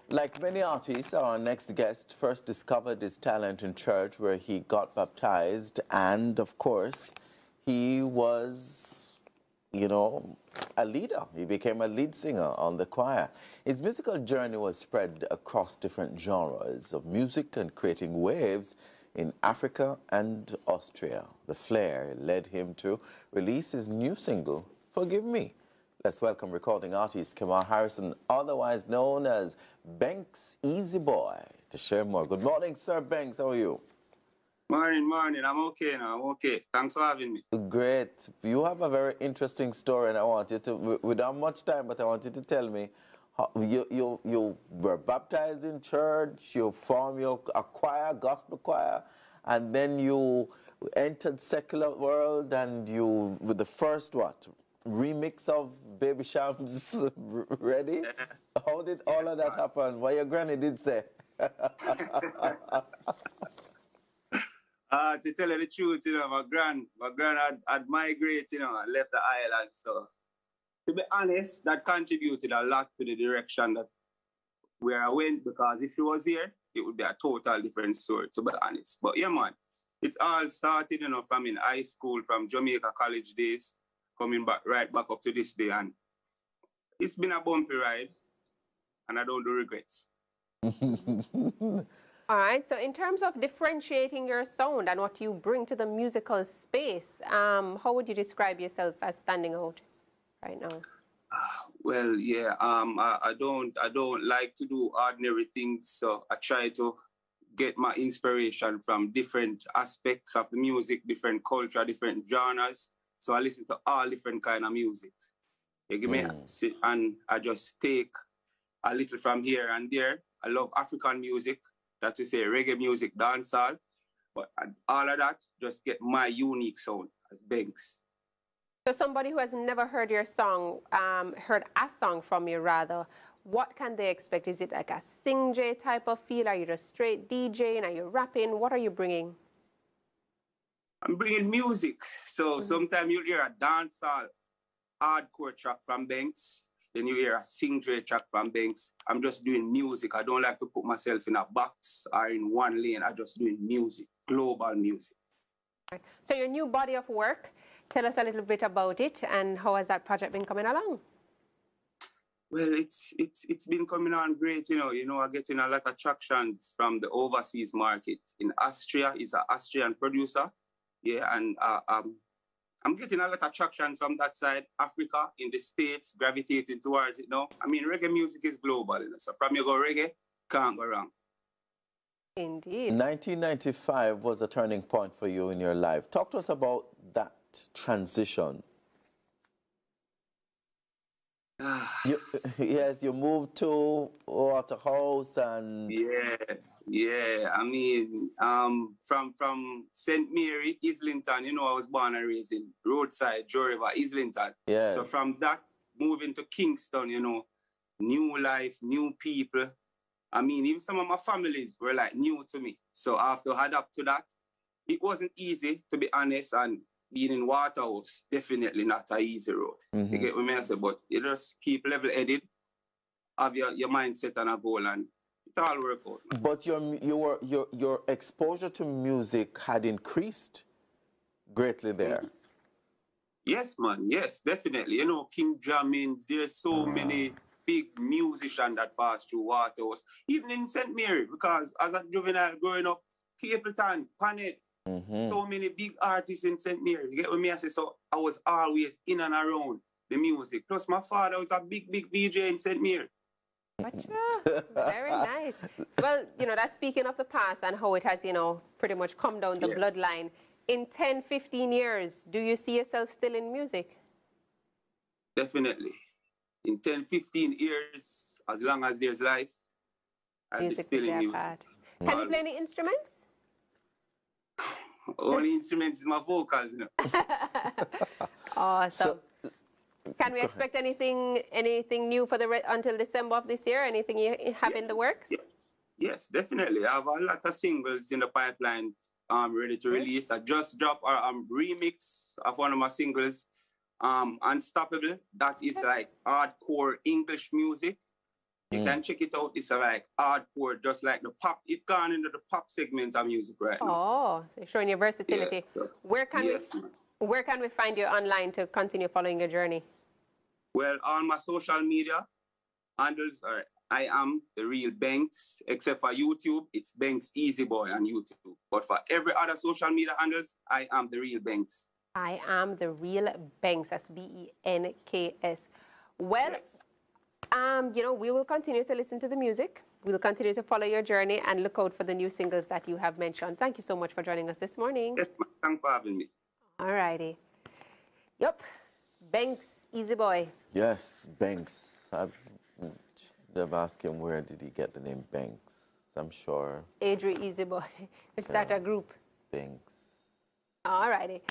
Like many artists, our next guest first discovered his talent in church where he got baptized, and of course, he was, you know, a leader. He became a lead singer on the choir. His musical journey was spread across different genres of music and creating waves in Africa and Austria. The flair led him to release his new single, Forgive Me. Let's welcome recording artist Kamar Harrison, otherwise known as Benks Ez Boy, to share more. Good morning, Sir Benks. How are you? Morning. I'm okay now. I'm okay. Thanks for having me. Great. You have a very interesting story, and I want you to, without much time, but I want you to tell me how you were baptized in church, you formed a choir, gospel choir, and then you entered secular world, and you, with the first what? Remix of Baby Shams Ready? How did all of that happen? What your granny did say? To tell you the truth, my grand had migrated, and left the island. So, to be honest, that contributed a lot to the direction that where I went, because if he was here, it would be a total different story, to be honest. But yeah, man, it all started, from in high school, from Jamaica college days, coming back right back up to this day. And it's been a bumpy ride, and I don't do regrets. All right, so in terms of differentiating your sound and what you bring to the musical space, how would you describe yourself as standing out right now? Well, yeah, I don't like to do ordinary things, so I try to get my inspiration from different aspects of the music, different culture, different genres. So I listen to all different kind of music. You give me, and I just take a little from here and there. I love African music. That we say reggae music, dancehall, but all of that just get my unique sound as Benks. So somebody who has never heard your song, heard a song from you rather, what can they expect? Is it like a sing-J type of feel? Are you just straight DJing? Are you rapping? What are you bringing? I'm bringing music. So sometimes you'll hear a dancehall hardcore track from Benks. Then you hear a sing-J track from Benks. I'm just doing music. I don't like to put myself in a box or in one lane. I'm just doing music, global music. Right. So your new body of work, tell us a little bit about it and how has that project been coming along? Well, it's been coming on great. I'm getting a lot of traction from the overseas market. In Austria, he's an Austrian producer. Yeah, and I'm getting a lot of traction from that side. Africa, in the States, gravitating towards it now. I mean, reggae music is global, so from you go reggae, can't go wrong. Indeed. 1995 was a turning point for you in your life. Talk to us about that transition. Yes, you moved to Waterhouse and... Yeah. I mean, from St. Mary, Islington, I was born and raised in roadside, Joe River, Islington. Yeah. So from that, moving to Kingston, new life, new people. I mean, even some of my families were like new to me. So I have to adapt to that. It wasn't easy, to be honest, and being in Waterhouse, definitely not an easy road. You get what I say? But you just keep level-headed, have your mindset and a goal, and it all work out. Man. But your exposure to music had increased greatly there. Yes, man. Yes, definitely. King Jammins, there's so many big musicians that pass through Waterhouse, even in St. Mary, because as a juvenile growing up, Capleton, Panet, so many big artists in St. Mary. You get what I say? So I was always in and around the music. Plus, my father was a big DJ in St. Mary. Gotcha. Very nice. Well, that's speaking of the past and how it has, pretty much come down the bloodline. In 10, 15 years, do you see yourself still in music? Definitely. In 10, 15 years, as long as there's life, I'll be still in music. Can you play any instruments? Only instrument is my vocals, Awesome. Can we expect anything new for until December of this year? Anything you have in the works? Yes, definitely. I have a lot of singles in the pipeline ready to release. I just dropped a remix of one of my singles, Unstoppable. That is like hardcore English music. You can check it out. It's like hardcore, just like the pop. It gone into the pop segment of music right now. Oh, so showing your versatility. Yeah. Where can we find you online to continue following your journey? Well, on my social media handles are I am the real Benks, except for YouTube, it's Benks Ez Boy on YouTube. But for every other social media handles, I am the real Benks. I am the real Benks. That's Benks. Well, Yes. you know, we will continue to listen to the music. We'll continue to follow your journey and look out for the new singles that you have mentioned. Thank you so much for joining us this morning. Yes, ma'am. Thanks for having me. All righty. Yep. Benks Ez Boy. Yes, Benks. They've asked him where did he get the name Benks. I'm sure. Adri Ez Boy. We start a group. Benks. All righty.